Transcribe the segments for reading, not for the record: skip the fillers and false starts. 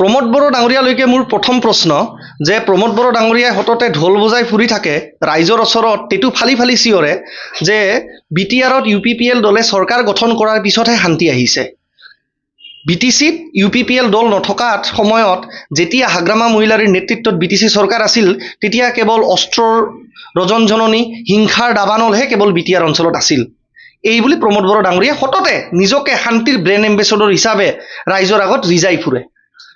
প্ৰমোদ বড়ো ডাঙৰীয়ালৈকে মোৰ প্ৰথম প্ৰশ্ন যে প্ৰমোদ বড়ো ডাঙৰীয়াই হততে ঢোল বজাই ফুৰি থাকে ৰাইজৰ ওচৰত তেটো ফালি ফালি চিঞৰে যে বিটিআৰত UPPL দলে চৰকাৰ গঠন কৰাৰ পিছতহে শান্তি আহিছে। BTCত UPPL দল নথকা সময়ত যেতিয়া হাগ্ৰামা মহিলাৰীৰ নেতৃত্বত BTC চৰকাৰ আছিল তেতিয়া কেৱল অস্ত্ৰৰ ৰজনজননী হিংসাৰ দাবানলহে কেৱল বিটিআৰ অঞ্চলত আছিল। এই বুলি প্ৰমোদ বড়ো ডাঙৰীয়া হততে নিজকে শান্তিৰ ব্ৰেণ্ড এম্বেছাডৰ হিচাপে ৰাইজৰ আগত ৰিজাই ফুৰে।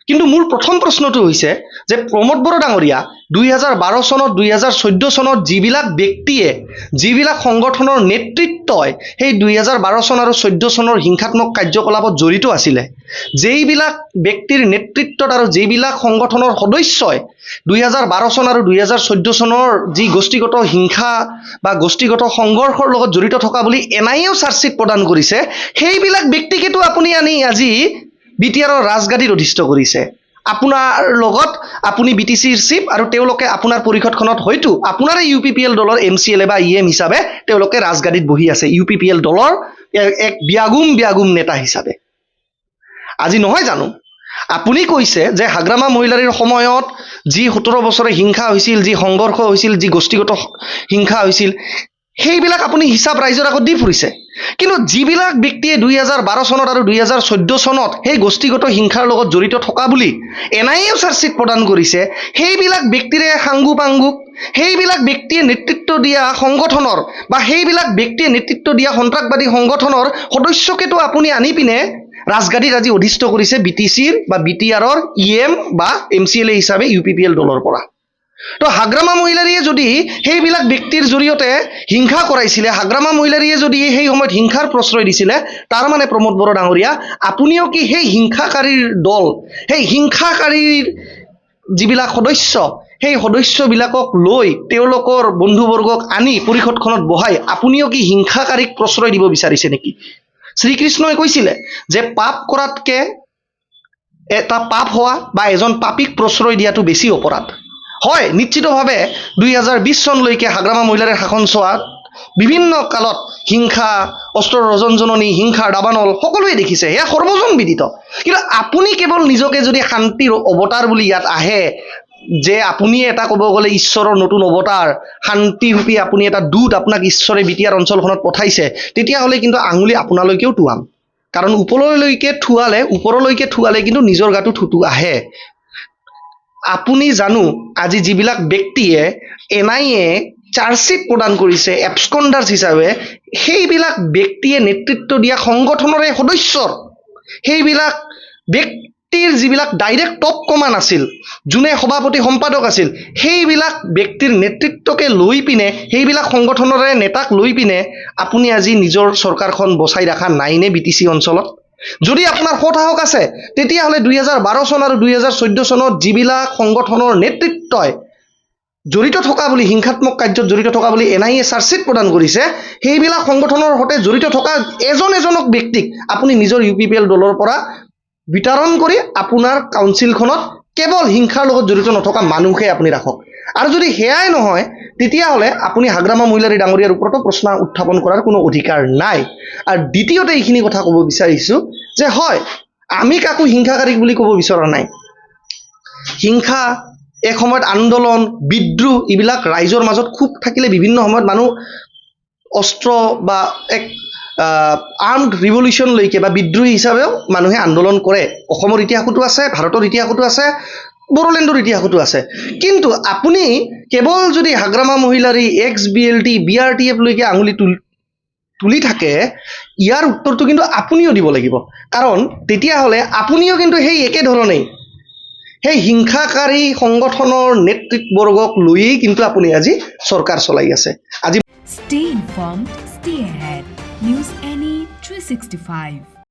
কিন্তু মোৰ প্ৰথম প্ৰশ্নটো হৈছে যে প্ৰমোদ বড়ো ডাঙৰীয়া 2012 চনত 2014 চনত যিবিলাক ব্যক্তিয়ে যিবিলাক সংগঠনৰ নেতৃত্বই সেই 2012 চন আৰু 14 চনৰ হিংসাত্মক কাৰ্যকলাপত জড়িত আছিলে, যেইবিলাক ব্যক্তিৰ নেতৃত্বত আৰু যেইবিলাক সংগঠনৰ সদস্যই 2012 চন আৰু 2014 চনৰ যি গোষ্ঠীগত হিংসা বা গোষ্ঠীগত সংঘৰ্ষৰ লগত জড়িত থকা বুলি NIAও চাৰ্জশ্বিট প্ৰদান কৰিছে, সেইবিলাক ব্যক্তিকেতো আপুনি আনি আজি বিটিআৰৰ ৰাজগাদীত অধিষ্ঠ কৰিছে। আপোনাৰ লগত আপুনি BTCৰ চিফ আৰু তেওঁলোকে আপোনাৰ পৰিষদখনত হয়তো আপোনাৰ UPPL দলৰ MCLA বা EM হিচাপে তেওঁলোকে ৰাজগাদীত বহি আছে UPPL দলৰ এক ব্যাগুম নেতা হিচাপে। আজি নহয় জানো আপুনি কৈছে যে হাগ্ৰামা মহিলাৰীৰ সময়ত যি 17 বছৰে হিংসা হৈছিল, যি সংঘৰ্ষ হৈছিল, যি গোষ্ঠীগত হিংসা হৈছিল, সেইবিলাক আপুনি হিচাপ ৰাইজৰ আগত দি ফুৰিছে। কিন্তু যিবিলাক ব্যক্তিয়ে 2012 চনত আৰু 2014 চনত সেই গোষ্ঠীগত হিংসাৰ লগত জড়িত থকা বুলি NIAও চাৰ্জশ্বিট প্ৰদান কৰিছে, সেইবিলাক ব্যক্তিৰে সাংগু পাংগু সেইবিলাক ব্যক্তিয়ে নেতৃত্ব দিয়া সংগঠনৰ বা সেইবিলাক ব্যক্তিয়ে নেতৃত্ব দিয়া সন্ত্ৰাসবাদী সংগঠনৰ সদস্যকেতো আপুনি আনি পিনে ৰাজগাদীত আজি অধিষ্ঠ কৰিছে BTCৰ বা বিটিআৰৰ EM বা MCLA হিচাপে UPPL দলৰ পৰা। তো হাগ্ৰামা মহিলাৰীয়ে যদি সেইবিলাক ব্যক্তিৰ জৰিয়তে হিংসা কৰাইছিলে, হাগ্ৰামা মহিলাৰীয়ে যদি সেই সময়ত হিংসাৰ প্ৰশ্ৰয় দিছিলে, তাৰ মানে প্ৰমোদ বড়ো ডাঙৰীয়া আপুনিও কি সেই হিংসাকাৰীৰ দল, সেই হিংসাকাৰীৰ যিবিলাক সদস্য, সেই সদস্যবিলাকক লৈ তেওঁলোকৰ বন্ধুবৰ্গক আনি পৰিষদখনত বহাই আপুনিও কি হিংসাকাৰীক প্ৰশ্ৰয় দিব বিচাৰিছে নেকি? শ্ৰীকৃষ্ণই কৈছিলে যে পাপ কৰাতকে এটা পাপ হোৱা বা এজন পাপীক প্ৰশ্ৰয় দিয়াটো বেছি অপৰাধ। হয়, নিশ্চিতভাৱে 2020 চনলৈকে হাগ্ৰামা মহিলাৰীৰ শাসন চোৱাত বিভিন্ন কালত হিংসা, অস্ত্ৰৰ ৰজনজননী, হিংসাৰ দাবানল সকলোৱে দেখিছে, সেয়া সৰ্বজন বিদিত। কিন্তু আপুনি কেৱল নিজকে যদি শান্তিৰ অৱতাৰ বুলি ইয়াত আহে, যে আপুনি এটা ক'ব গ'লে ঈশ্বৰৰ নতুন অৱতাৰ, শান্তিৰূপী আপুনি এটা দূত, আপোনাক ঈশ্বৰে বিটিআৰ অঞ্চলখনত পঠাইছে, তেতিয়াহ'লে কিন্তু আঙুলি আপোনালৈকেও টুৱাম। কাৰণ ওপৰলৈকে ঠুৱালে কিন্তু নিজৰ গাটো থুতু আহে। আপুনি জানো আজি যিবিলাক ব্যক্তিয়ে NIA চাৰ্জশ্বিট প্ৰদান কৰিছে এবস্কণ্ডাৰ্ছ হিচাপে, সেইবিলাক ব্যক্তিয়ে নেতৃত্ব দিয়া সংগঠনৰে সদস্যৰ সেইবিলাক ব্যক্তিৰ যিবিলাক ডাইৰেক্ট টপ কমাণ্ড আছিল, যোনে সভাপতি সম্পাদক আছিল, সেইবিলাক ব্যক্তিৰ নেতৃত্বকে লৈ পিনে, সেইবিলাক সংগঠনৰে নেতাক লৈ পিনে আপুনি আজি নিজৰ চৰকাৰখন বচাই ৰখা নাইনে BTC অঞ্চলত? যদি আপোনাৰ সৎসাহস আছে তেতিয়াহ'লে 2012 চন আৰু 2014 চনত যিবিলাক সংগঠনৰ নেতৃত্বই জড়িত থকা বুলি, হিংসাত্মক কাৰ্যত জড়িত থকা বুলি NIA চাৰ্জশ্বিট প্ৰদান কৰিছে, সেইবিলাক সংগঠনৰ সৈতে জড়িত থকা এজনক ব্যক্তিক আপুনি নিজৰ UPPL দলৰ পৰা বিতৰণ কৰি আপোনাৰ কাউন্সিলখনত কেৱল হিংসাৰ লগত জড়িত নথকা মানুহে আপুনি ৰাখক। আৰু যদি সেয়াই নহয় তেতিয়াহ'লে আপুনি হাগ্ৰামা মহিলাৰী ডাঙৰীয়াৰ ওপৰতো প্ৰশ্ন উত্থাপন কৰাৰ কোনো অধিকাৰ নাই। আৰু দ্বিতীয়তে এইখিনি কথা ক'ব বিচাৰিছোঁ যে হয়, আমি কাকো হিংসাকাৰীক বুলি ক'ব বিচৰা নাই। হিংসা এক সময়ত আন্দোলন, বিদ্ৰোহ এইবিলাক ৰাইজৰ মাজত খুব থাকিলে বিভিন্ন সময়ত মানুহ অস্ত্ৰ বা এক আৰ্মড ৰিভলিউশ্যনলৈকে বা বিদ্ৰোহী হিচাপেও মানুহে আন্দোলন কৰে। অসমৰ ইতিহাসতো আছে, ভাৰতৰ ইতিহাসতো আছে, বড়োলেণ্ডৰ ইতিহাসতো আছে। কিন্তু আপুনি কেৱল যদি হাগ্ৰামা মহিলাৰী, XBLT, BRTF লৈকে আঙুলি তুলি থাকে, ইয়াৰ উত্তৰটো কিন্তু আপুনিও দিব লাগিব। কাৰণ তেতিয়াহ'লে আপুনিও কিন্তু সেই একেধৰণেই সেই হিংসাকাৰী সংগঠনৰ নেতৃত্ববৰ্গক লৈয়েই কিন্তু আপুনি আজি চৰকাৰ চলাই আছে। আজি Stay informed, stay ahead. News NE 365.